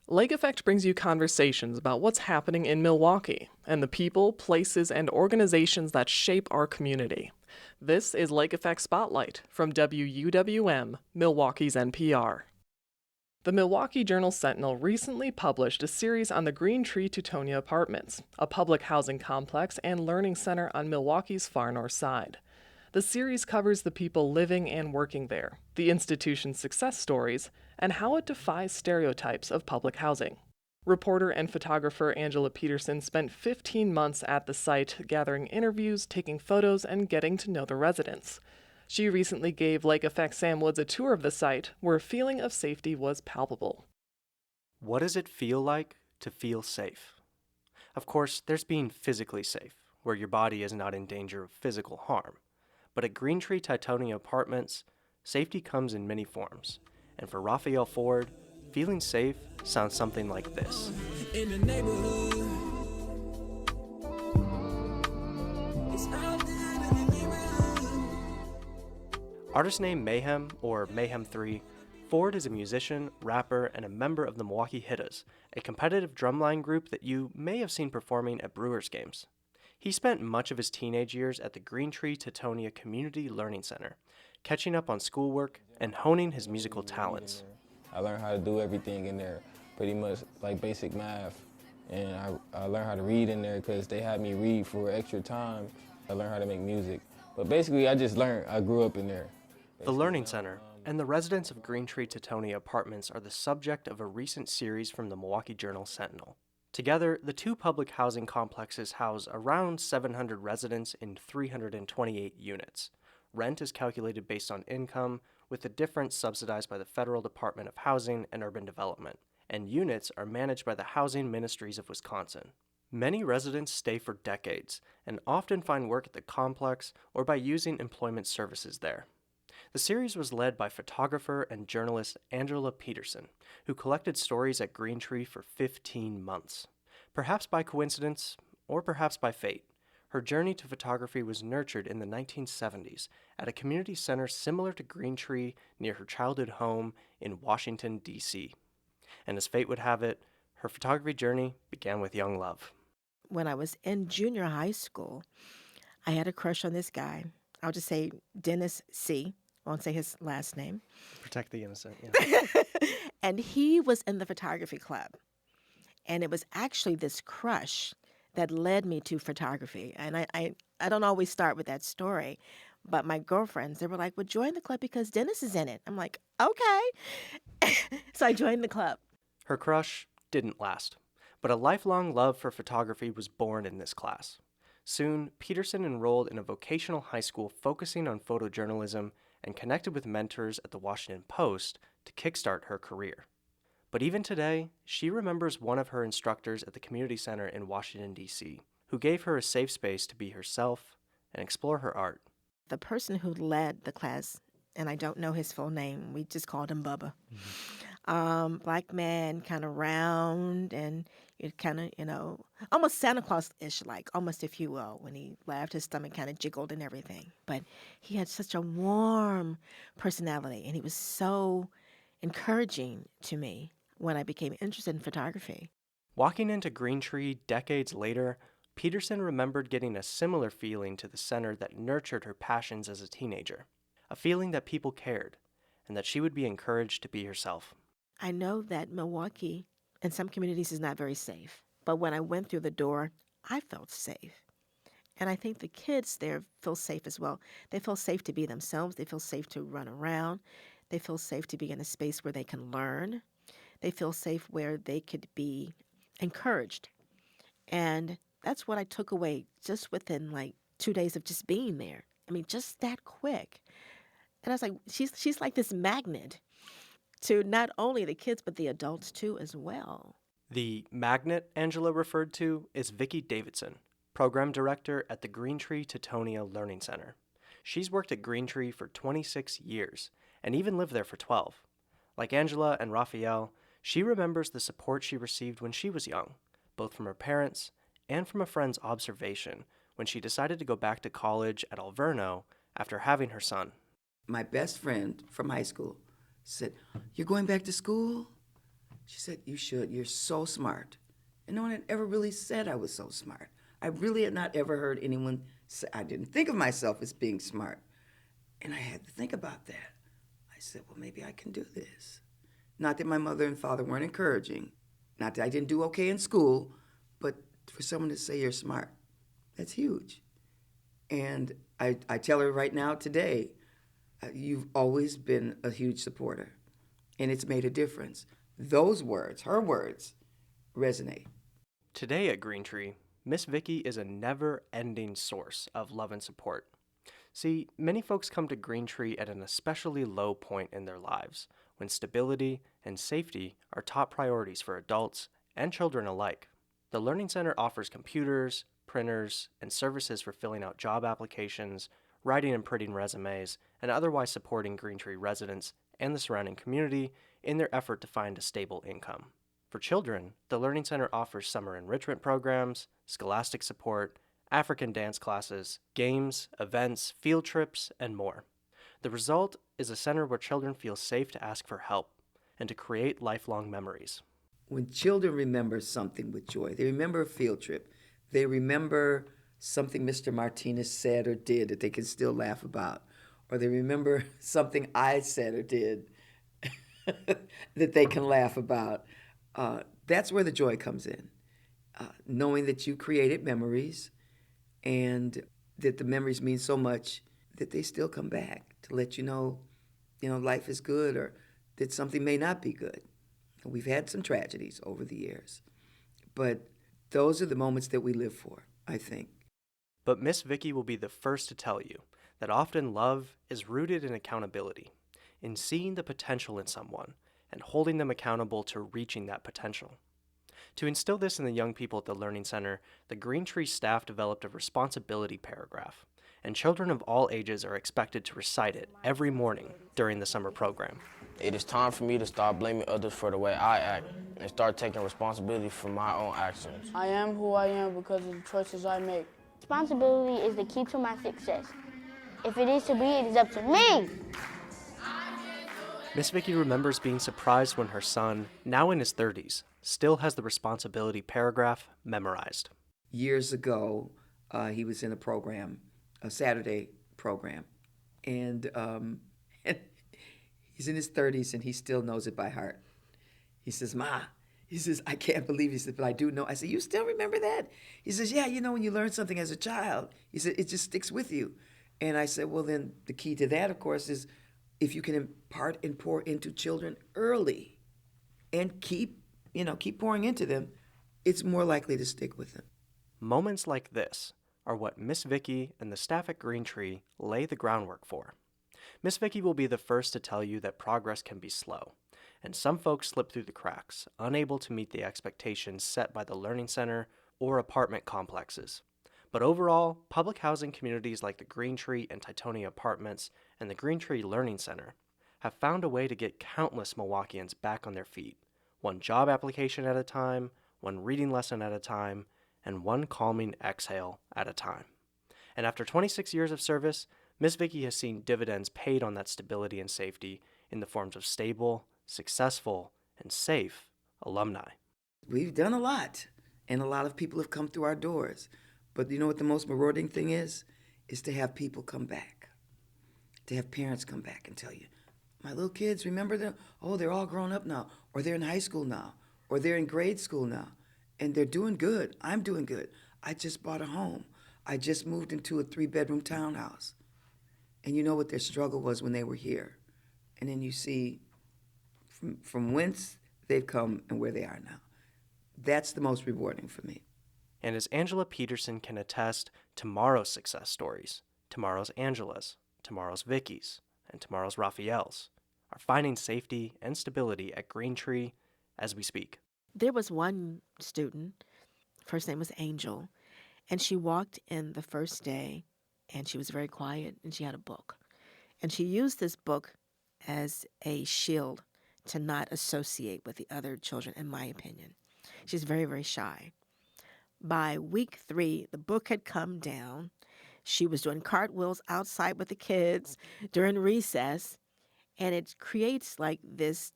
Lake Effect brings you conversations about what's happening in Milwaukee and the people, places, and organizations that shape our community. This is Lake Effect Spotlight from WUWM, Milwaukee's NPR. The Milwaukee Journal-Sentinel recently published a series on the Greentree and Teutonia Apartments, a public housing complex and learning center on Milwaukee's far north side. The series covers the people living and working there, the institution's success stories, and how it defies stereotypes of public housing. Reporter and photographer Angela Peterson spent 15 months at the site, gathering interviews, taking photos, and getting to know the residents. She recently gave Lake Effect Sam Woods a tour of the site, where a feeling of safety was palpable. What does it feel like to feel safe? Of course, there's being physically safe, where your body is not in danger of physical harm. But at Greentree and Teutonia Apartments, safety comes in many forms. And for Raphael Ford, feeling safe sounds something like this. In the neighborhood. It's out there in the neighborhood. Artist name Mayhem, or Mayhem 3, Ford is a musician, rapper, and a member of the Milwaukee Hittas, a competitive drumline group that you may have seen performing at Brewers games. He spent much of his teenage years at the Greentree and Teutonia Community Learning Center, catching up on schoolwork and honing his musical talents. I learned how to do everything in there, pretty much like basic math. And I learned how to read in there because they had me read for extra time. I learned how to make music. But basically, I just learned. I grew up in there. The Learning Center and the residents of Greentree and Teutonia Apartments are the subject of a recent series from the Milwaukee Journal-Sentinel. Together, the two public housing complexes house around 700 residents in 328 units. Rent is calculated based on income, with the difference subsidized by the Federal Department of Housing and Urban Development, and units are managed by the Housing Ministries of Wisconsin. Many residents stay for decades and often find work at the complex or by using employment services there. The series was led by photographer and journalist Angela Peterson, who collected stories at Greentree for 15 months. Perhaps by coincidence, or perhaps by fate, her journey to photography was nurtured in the 1970s at a community center similar to Greentree near her childhood home in Washington, D.C. And as fate would have it, her photography journey began with young love. When I was in junior high school, I had a crush on this guy. I'll just say Dennis C. Won't say his last name. Protect the innocent, yeah. And he was in the photography club. And it was actually this crush that led me to photography. And I don't always start with that story, but my girlfriends, they were like, well, join the club because Dennis is in it. I'm like, okay. So I joined the club. Her crush didn't last, but a lifelong love for photography was born in this class. Soon, Peterson enrolled in a vocational high school focusing on photojournalism and connected with mentors at the Washington Post to kickstart her career. But even today, she remembers one of her instructors at the community center in Washington, D.C., who gave her a safe space to be herself and explore her art. The person who led the class, and I don't know his full name, we just called him Bubba. Black man, kind of round, and it kind of, almost Santa Claus-ish like, almost if you will. When he laughed, his stomach kind of jiggled and everything. But he had such a warm personality, and he was so encouraging to me when I became interested in photography. Walking into Greentree decades later, Peterson remembered getting a similar feeling to the center that nurtured her passions as a teenager, a feeling that people cared, and that she would be encouraged to be herself. I know that Milwaukee, in some communities, is not very safe, but when I went through the door, I felt safe. And I think the kids there feel safe as well. They feel safe to be themselves. They feel safe to run around. They feel safe to be in a space where they can learn. They feel safe where they could be encouraged. And that's what I took away just within like 2 days of just being there. I mean, just that quick. And I was like, she's like this magnet to not only the kids, but the adults too as well. The magnet Angela referred to is Vicki Davidson, program director at the Greentree and Teutonia Learning Center. She's worked at Greentree for 26 years and even lived there for 12. Like Angela and Raphael, she remembers the support she received when she was young, both from her parents and from a friend's observation when she decided to go back to college at Alverno after having her son. My best friend from high school said, "You're going back to school?" She said, "You should. You're so smart." And no one had ever really said I was so smart. I really had not ever heard anyone say, I didn't think of myself as being smart. And I had to think about that. I said, well, maybe I can do this. Not that my mother and father weren't encouraging, not that I didn't do okay in school, but for someone to say you're smart, that's huge. And I tell her right now, today, you've always been a huge supporter, and it's made a difference. Those words, her words, resonate. Today at Greentree, Miss Vicky is a never-ending source of love and support. See, many folks come to Greentree at an especially low point in their lives, when stability and safety are top priorities for adults and children alike. The Learning Center offers computers, printers, and services for filling out job applications, writing and printing resumes, and otherwise supporting Greentree residents and the surrounding community in their effort to find a stable income. For children, the Learning Center offers summer enrichment programs, scholastic support, African dance classes, games, events, field trips, and more. The result is a center where children feel safe to ask for help and to create lifelong memories. When children remember something with joy, they remember a field trip, they remember something Mr. Martinez said or did that they can still laugh about, or they remember something I said or did that they can laugh about. That's where the joy comes in. Knowing that you created memories and that the memories mean so much that they still come back to let you know, life is good or that something may not be good. We've had some tragedies over the years, but those are the moments that we live for, I think. But Miss Vicky will be the first to tell you that often love is rooted in accountability, in seeing the potential in someone and holding them accountable to reaching that potential. To instill this in the young people at the Learning Center, the Greentree staff developed a responsibility paragraph, and children of all ages are expected to recite it every morning during the summer program. It is time for me to stop blaming others for the way I act and start taking responsibility for my own actions. I am who I am because of the choices I make. Responsibility is the key to my success. If it is to be, it is up to me. Miss Vicky remembers being surprised when her son, now in his 30s, still has the responsibility paragraph memorized. Years ago, he was in a program, a Saturday program, and he's in his 30s and he still knows it by heart. He says, "Ma," he says, "I can't believe," he said, "but I do know." I said, "You still remember that?" He says, "Yeah, when you learn something as a child," he said, "it just sticks with you." And I said, well, then the key to that, of course, is if you can impart and pour into children early and keep pouring into them, it's more likely to stick with them. Moments like this are what Miss Vicky and the staff at Greentree lay the groundwork for. Miss Vicky will be the first to tell you that progress can be slow, and some folks slip through the cracks, unable to meet the expectations set by the Learning Center or apartment complexes. But overall, public housing communities like the Greentree and Teutonia Apartments and the Greentree Learning Center have found a way to get countless Milwaukeeans back on their feet, one job application at a time, one reading lesson at a time, and one calming exhale at a time. And after 26 years of service, Miss Vicky has seen dividends paid on that stability and safety in the forms of stable, successful, and safe alumni. We've done a lot, and a lot of people have come through our doors. But you know what the most rewarding thing is? Is to have people come back, to have parents come back and tell you, "My little kids, remember them? Oh, they're all grown up now, or they're in high school now, or they're in grade school now, and they're doing good. I'm doing good. I just bought a home. I just moved into a 3-bedroom townhouse." And you know what their struggle was when they were here. And then you see from whence they've come and where they are now. That's the most rewarding for me. And as Angela Peterson can attest, tomorrow's success stories, tomorrow's Angelas, tomorrow's Vickies, and tomorrow's Raphaels are finding safety and stability at Greentree as we speak. There was one student, first name was Angel, and she walked in the first day, and she was very quiet, and she had a book. And she used this book as a shield to not associate with the other children, in my opinion. She's very, very shy. By week 3, the book had come down. She was doing cartwheels outside with the kids during recess, and it creates like this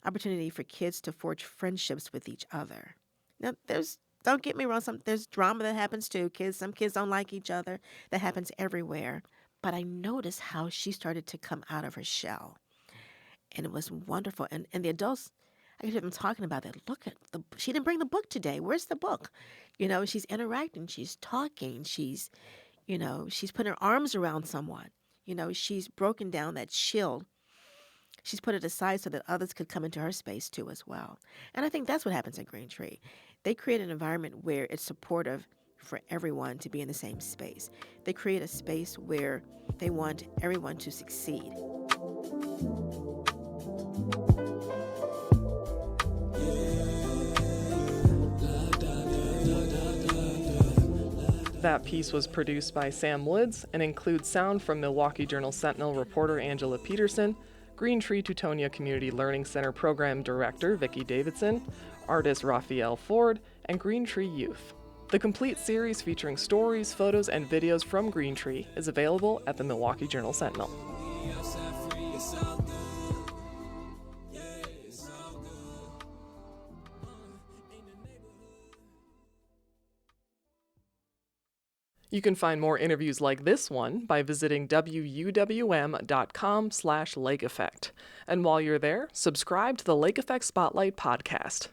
opportunity for kids to forge friendships with each other. Now, don't get me wrong, there's drama that happens too. Some kids don't like each other. That happens everywhere. But I noticed how she started to come out of her shell. And it was wonderful. And the adults, I could hear them talking about that. She didn't bring the book today. Where's the book? She's interacting. She's talking. She's putting her arms around someone. She's broken down that shield. She's put it aside so that others could come into her space too as well. And I think that's what happens at Greentree. They create an environment where it's supportive for everyone to be in the same space. They create a space where they want everyone to succeed. That piece was produced by Sam Woods and includes sound from Milwaukee Journal-Sentinel reporter Angela Peterson, Greentree Teutonia Community Learning Center Program Director Vicki Davidson, artist Raphael Ford, and Greentree Youth. The complete series featuring stories, photos, and videos from Greentree is available at the Milwaukee Journal-Sentinel. You can find more interviews like this one by visiting wuwm.com/Lake Effect. And while you're there, subscribe to the Lake Effect Spotlight podcast.